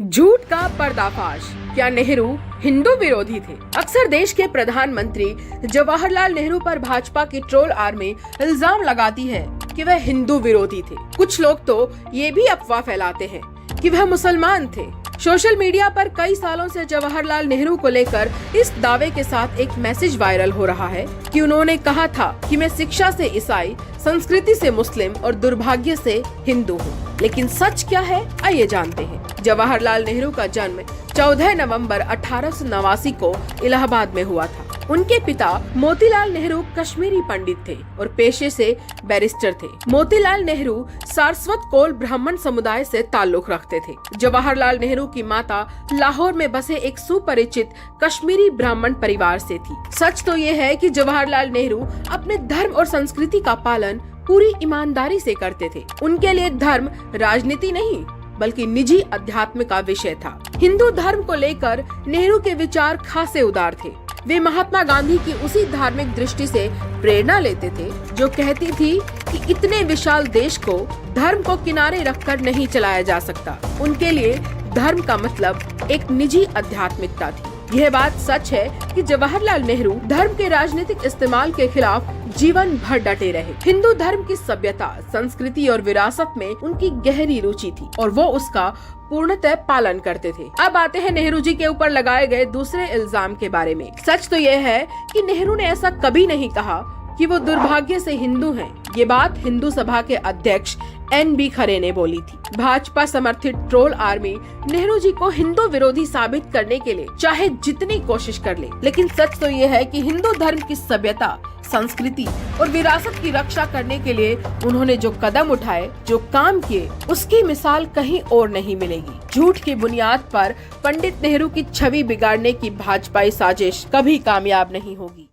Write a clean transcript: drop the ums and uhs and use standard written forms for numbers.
झूठ का पर्दाफाश। क्या नेहरू हिंदू विरोधी थे? अक्सर देश के प्रधानमंत्री जवाहरलाल नेहरू पर भाजपा की ट्रोल आर्मी इल्जाम लगाती है कि वह हिंदू विरोधी थे। कुछ लोग तो ये भी अफवाह फैलाते हैं कि वह मुसलमान थे। सोशल मीडिया पर कई सालों से जवाहरलाल नेहरू को लेकर इस दावे के साथ एक मैसेज वायरल हो रहा है कि उन्होंने कहा था कि मैं शिक्षा से ईसाई, संस्कृति से मुस्लिम और दुर्भाग्य से हिंदू हूँ। लेकिन सच क्या है, आइए जानते हैं। जवाहरलाल नेहरू का जन्म 14 नवंबर 1889 को इलाहाबाद में हुआ था। उनके पिता मोतीलाल नेहरू कश्मीरी पंडित थे और पेशे से बैरिस्टर थे। मोतीलाल नेहरू सारस्वत कोल ब्राह्मण समुदाय से ताल्लुक रखते थे। जवाहरलाल नेहरू की माता लाहौर में बसे एक सुपरिचित कश्मीरी ब्राह्मण परिवार से थी। सच तो ये है कि जवाहरलाल नेहरू अपने धर्म और संस्कृति का पालन पूरी ईमानदारी से करते थे। उनके लिए धर्म राजनीति नहीं बल्कि निजी अध्यात्म का विषय था। हिंदू धर्म को लेकर नेहरू के विचार खासे उदार थे। वे महात्मा गांधी की उसी धार्मिक दृष्टि से प्रेरणा लेते थे जो कहती थी कि इतने विशाल देश को धर्म को किनारे रखकर नहीं चलाया जा सकता। उनके लिए धर्म का मतलब एक निजी आध्यात्मिकता थी। यह बात सच है कि जवाहरलाल नेहरू धर्म के राजनीतिक इस्तेमाल के खिलाफ जीवन भर डटे रहे। हिंदू धर्म की सभ्यता, संस्कृति और विरासत में उनकी गहरी रुचि थी और वो उसका पूर्णतः पालन करते थे। अब आते हैं नेहरू जी के ऊपर लगाए गए दूसरे इल्जाम के बारे में। सच तो यह है कि नेहरू ने ऐसा कभी नहीं कहा कि वो दुर्भाग्य से हिंदू हैं। ये बात हिंदू सभा के अध्यक्ष NB खरे ने बोली थी। भाजपा समर्थित ट्रोल आर्मी नेहरू जी को हिंदू विरोधी साबित करने के लिए चाहे जितनी कोशिश कर ले, लेकिन सच तो ये है कि हिंदू धर्म की सभ्यता, संस्कृति और विरासत की रक्षा करने के लिए उन्होंने जो कदम उठाए, जो काम किए, उसकी मिसाल कहीं और नहीं मिलेगी। झूठ की बुनियाद पर पंडित नेहरू की छवि बिगाड़ने की भाजपाई साजिश कभी कामयाब नहीं होगी।